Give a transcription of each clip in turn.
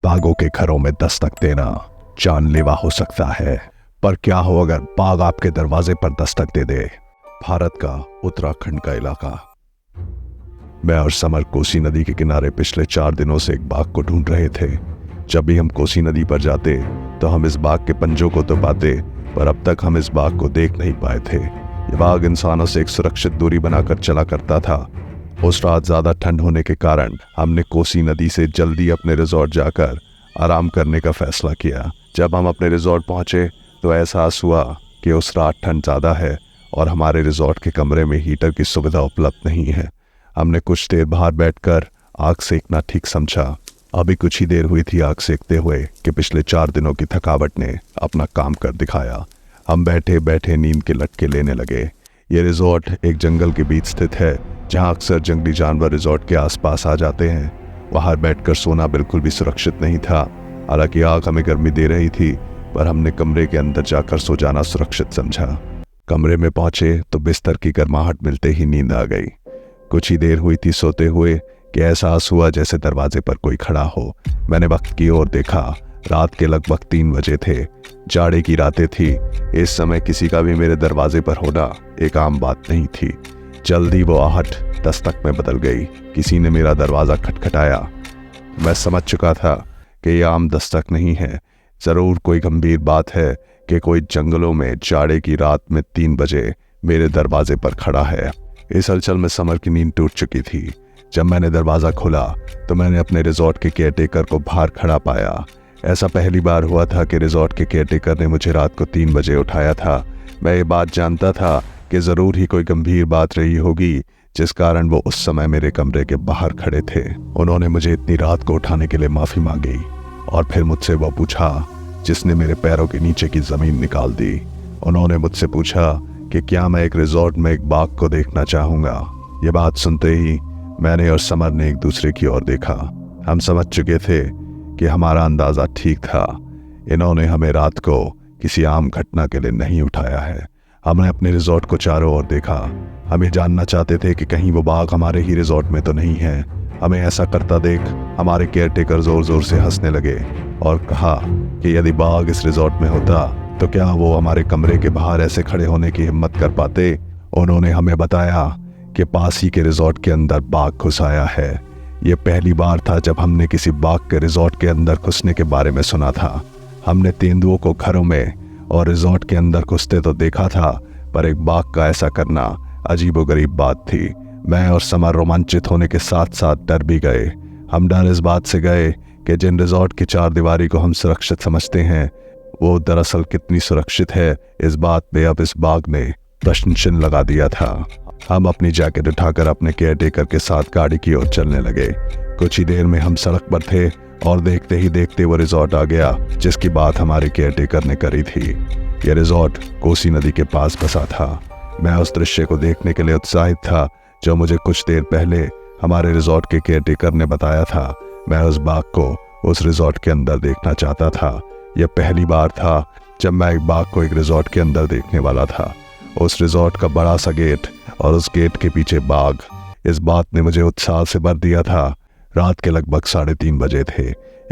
बागों के घरों में दस्तक देना जानलेवा हो सकता है, पर क्या हो अगर बाघ आपके दरवाजे पर दस्तक दे दे। भारत का उत्तराखंड का इलाका। मैं और समर कोसी नदी के किनारे पिछले 4 दिनों से एक बाघ को ढूंढ रहे थे। जब भी हम कोसी नदी पर जाते तो हम इस बाघ के पंजों को तो पाते, पर अब तक हम इस बाघ को देख नहीं पाए थे। ये बाघ इंसानों से एक सुरक्षित दूरी बनाकर चला करता था। उस रात ज्यादा ठंड होने के कारण हमने कोसी नदी से जल्दी अपने रिजॉर्ट जाकर आराम करने का फैसला किया। जब हम अपने रिजॉर्ट पहुंचे तो एहसास हुआ कि उस रात ठंड ज़्यादा है और हमारे रिजॉर्ट के कमरे में हीटर की सुविधा उपलब्ध नहीं है। हमने कुछ देर बाहर बैठकर आग सेकना ठीक समझा। अभी कुछ ही देर हुई थी आग सेकते हुए कि पिछले 4 दिनों की थकावट ने अपना काम कर दिखाया। हम बैठे बैठे नींद के लटके लेने लगे। ये रिजॉर्ट एक जंगल के बीच स्थित है, जहां अक्सर जंगली जानवर रिजॉर्ट के आसपास आ जाते हैं। बाहर बैठकर सोना बिल्कुल भी सुरक्षित नहीं था। हालांकि आग हमें गर्मी दे रही थी, पर हमने कमरे के अंदर जाकर सो जाना सुरक्षित समझा। कमरे में पहुंचे तो बिस्तर की गर्माहट मिलते ही नींद आ गई। कुछ ही देर हुई थी सोते हुए कि एहसास हुआ जैसे दरवाजे पर कोई खड़ा हो। मैंने वक्त की ओर देखा। रात के लगभग 3 बजे थे। जाड़े की रातें थी। इस समय किसी का भी मेरे दरवाजे पर होना एक आम बात नहीं थी। जल्दी वो आहट दस्तक में बदल गई। किसी ने मेरा दरवाजा खटखटाया। मैं समझ चुका था कि यह आम दस्तक नहीं है। जरूर कोई गंभीर बात है कि कोई जंगलों में जाड़े की रात में 3 बजे मेरे दरवाजे पर खड़ा है। इस हलचल में समर की नींद टूट चुकी थी। जब मैंने दरवाजा खोला तो मैंने अपने रिजॉर्ट के केयरटेकर को बाहर खड़ा पाया। ऐसा पहली बार हुआ था कि रिजॉर्ट के केयरटेकर ने मुझे रात को 3 बजे उठाया था। मैं ये बात जानता था कि जरूर ही कोई गंभीर बात रही होगी, जिस कारण वो उस समय मेरे कमरे के बाहर खड़े थे। उन्होंने मुझे इतनी रात को उठाने के लिए माफी मांगी और फिर मुझसे वो पूछा जिसने मेरे पैरों के नीचे की जमीन निकाल दी। उन्होंने मुझसे पूछा कि क्या मैं एक रिजॉर्ट में एक बाघ को देखना चाहूंगा। ये बात सुनते ही मैंने और समर ने एक दूसरे की ओर देखा। हम समझ चुके थे कि हमारा अंदाजा ठीक था। इन्होंने हमें रात को किसी आम घटना के लिए नहीं उठाया है। हमने अपने रिजॉर्ट को चारों ओर देखा। हम ये जानना चाहते थे कि कहीं वो बाघ हमारे ही रिजॉर्ट में तो नहीं है। हमें ऐसा करता देख हमारे केयरटेकर जोर जोर से हंसने लगे और कहा कि यदि बाघ इस रिजॉर्ट में होता तो क्या वो हमारे कमरे के बाहर ऐसे खड़े होने की हिम्मत कर पाते। उन्होंने हमें बताया कि पास ही के रिजॉर्ट के अंदर बाघ घुस आया है। ये पहली बार था जब हमने किसी बाघ के रिजॉर्ट के अंदर घुसने के बारे में सुना था। हमने तेंदुओं को घरों में और रिजॉर्ट के अंदर घुसते तो देखा था, पर एक बाघ का ऐसा करना अजीबोगरीब बात थी। मैं और समर रोमांचित होने के साथ साथ डर भी गए। हम डर इस बात से गए कि जिन रिजॉर्ट की 4 दीवारी को हम सुरक्षित समझते हैं, वो दरअसल कितनी सुरक्षित है, इस बात पे अब इस बाघ ने प्रश्न चिन्ह लगा दिया था। हम अपनी जैकेट उठाकर अपने केयरटेकर के साथ गाड़ी की ओर चलने लगे। कुछ ही देर में हम सड़क पर थे और देखते ही देखते वो रिजॉर्ट आ गया जिसकी बात हमारे केयरटेकर ने करी थी। यह रिजॉर्ट कोसी नदी के पास बसा था। मैं उस दृश्य को देखने के लिए उत्साहित था जो मुझे कुछ देर पहले हमारे रिजॉर्ट के केयरटेकर ने बताया था। मैं उस बाघ को उस रिजॉर्ट के अंदर देखना चाहता था। यह पहली बार था जब मैं एक बाघ को एक रिजॉर्ट के अंदर देखने वाला था। उस रिजॉर्ट का बड़ा सा गेट और उस गेट के पीछे बाघ, इस बात ने मुझे उत्साह से भर दिया था। रात के लगभग 3:30 बजे थे।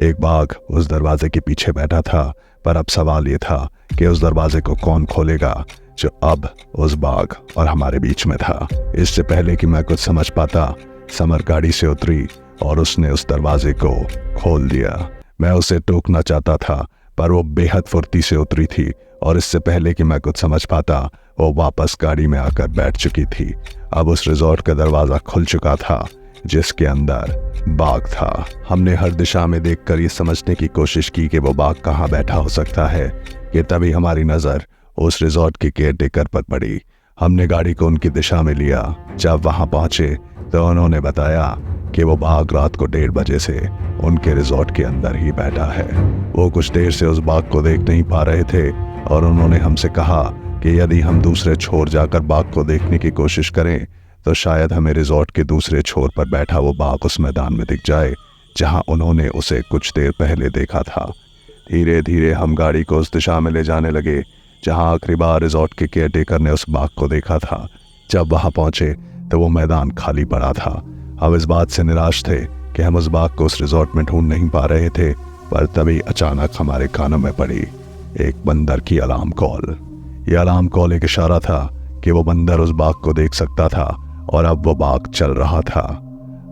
एक बाघ उस दरवाजे के पीछे बैठा था, पर अब सवाल ये था कि उस दरवाजे को कौन खोलेगा जो अब उस बाघ और हमारे बीच में था। इससे पहले कि मैं कुछ समझ पाता, समर गाड़ी से उतरी और उसने उस दरवाजे को खोल दिया। मैं उसे टोकना चाहता था, पर वो बेहद फुर्ती से उतरी थी और इससे पहले कि मैं कुछ समझ पाता, वो वापस गाड़ी में आकर बैठ चुकी थी। अब उस रिजॉर्ट का दरवाजा खुल चुका था जिसके अंदर बाघ था। हमने हर दिशा में देखकर ये समझने की कोशिश की कि वो बाघ कहाँ बैठा हो सकता है कि तभी हमारी नजर उस रिजॉर्ट के केयरटेकर पर पड़ी। हमने गाड़ी को उनकी दिशा में लिया। जब वहां पहुंचे तो उन्होंने बताया कि वो बाघ रात को 1:30 बजे से उनके रिजॉर्ट के अंदर ही बैठा है। वो कुछ देर से उस बाघ को देख नहीं पा रहे थे और उन्होंने हमसे कहा कि यदि हम दूसरे छोर जाकर बाघ को देखने की कोशिश करें तो शायद हमें रिजॉर्ट के दूसरे छोर पर बैठा वो बाघ उस मैदान में दिख जाए जहां उन्होंने उसे कुछ देर पहले देखा था। धीरे धीरे हम गाड़ी को उस दिशा में ले जाने लगे जहां आखिरी बार रिजॉर्ट के केयरटेकर ने उस बाघ को देखा था। जब वहां पहुंचे तो वो मैदान खाली पड़ा था। हम इस बात से निराश थे कि हम उस बाघ को उस रिजॉर्ट में ढूंढ नहीं पा रहे थे, पर तभी अचानक हमारे कानों में पड़ी एक बंदर की अलार्म कॉल। यह अलार्म कॉल एक इशारा था कि वो बंदर उस बाघ को देख सकता था और अब वो बाघ चल रहा था।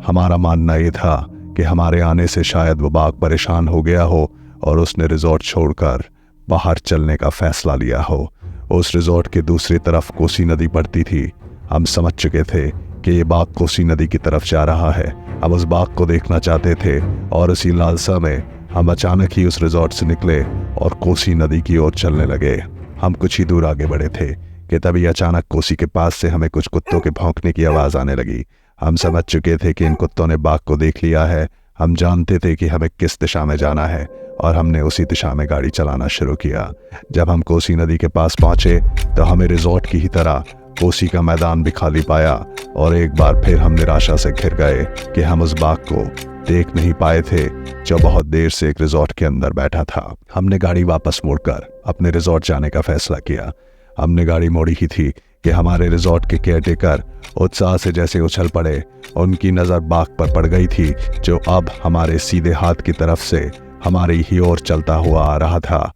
हमारा मानना ये था कि हमारे आने से शायद वो बाघ परेशान हो गया हो और उसने रिजॉर्ट छोड़कर बाहर चलने का फैसला लिया हो। उस रिजॉर्ट के दूसरी तरफ कोसी नदी पड़ती थी। हम समझ चुके थे कि ये बाघ कोसी नदी की तरफ जा रहा है। हम उस बाघ को देखना चाहते थे और इसी लालसा में हम अचानक ही उस रिजॉर्ट से निकले और कोसी नदी की ओर चलने लगे। हम कुछ ही दूर आगे बढ़े थे कि तभी अचानक कोसी के पास से हमें कुछ कुत्तों के भौंकने की आवाज़ आने लगी। हम समझ चुके थे कि इन कुत्तों ने बाघ को देख लिया है। हम जानते थे कि हमें किस दिशा में जाना है और हमने उसी दिशा में गाड़ी चलाना शुरू किया। जब हम कोसी नदी के पास पहुंचे तो हमें रिजॉर्ट की ही तरह कोसी का मैदान भी खाली पाया और एक बार फिर हम निराशा से घिर गए कि हम उस बाघ को देख नहीं पाए थे जो बहुत देर से एक रिजॉर्ट के अंदर बैठा था। हमने गाड़ी वापस मोड़कर अपने रिजॉर्ट जाने का फैसला किया। हमने गाड़ी मोड़ी ही थी कि हमारे रिजॉर्ट के केयरटेकर उत्साह से जैसे उछल पड़े। उनकी नज़र बाघ पर पड़ गई थी जो अब हमारे सीधे हाथ की तरफ से हमारी ही ओर चलता हुआ आ रहा था।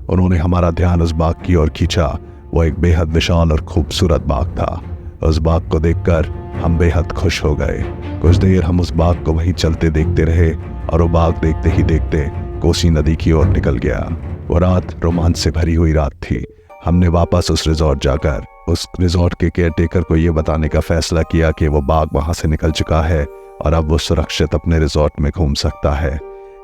उन्होंने हमारा ध्यान उस बाघ की ओर खींचा। वो एक बेहद विशाल और खूबसूरत बाघ था। उस बाघ को देखकर हम बेहद खुश हो गए। कुछ देर हम उस बाघ को वहीं चलते देखते रहे और वो बाघ देखते ही देखते कोसी नदी की ओर निकल गया। वो रात रोमांच से भरी हुई रात थी। हमने वापस उस रिजॉर्ट जाकर उस रिजॉर्ट के केयरटेकर को ये बताने का फैसला किया कि वो बाघ वहां से निकल चुका है और अब वो सुरक्षित अपने रिजॉर्ट में घूम सकता है।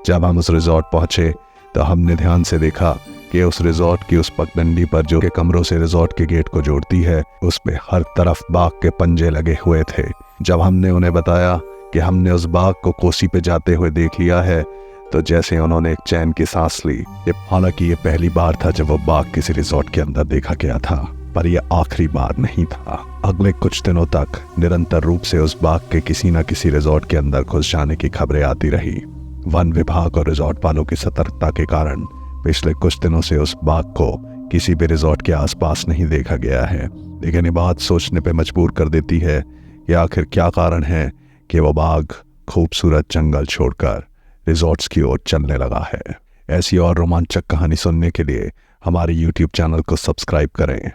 जब हम उस रिजॉर्ट पहुंचे तो हमने ध्यान से देखा कि उस रिजॉर्ट की उस पगडंडी पर जो के कमरों से रिजॉर्ट के गेट को जोड़ती है उस पे हर तरफ बाघ के पंजे लगे हुए थे। जब हमने उन्हें बताया कि हमने उस बाघ को कोसी पे जाते हुए देख लिया है तो जैसे उन्होंने एक चैन की सांस ली। हालांकि ये पहली बार था जब वो बाघ किसी रिजॉर्ट के अंदर देखा गया था, पर यह आखिरी बार नहीं था। अगले कुछ दिनों तक निरंतर रूप से उस बाघ के किसी न किसी रिजॉर्ट के अंदर घुस जाने की खबरें आती रही। वन विभाग और रिजॉर्ट वालों की सतर्कता के कारण पिछले कुछ दिनों से उस बाघ को किसी भी रिजॉर्ट के आसपास नहीं देखा गया है। लेकिन ये बात सोचने पे मजबूर कर देती है कि आखिर क्या कारण है कि वो बाघ खूबसूरत जंगल छोड़कर रिजॉर्ट्स की ओर चलने लगा है। ऐसी और रोमांचक कहानी सुनने के लिए हमारे YouTube चैनल को सब्सक्राइब करें।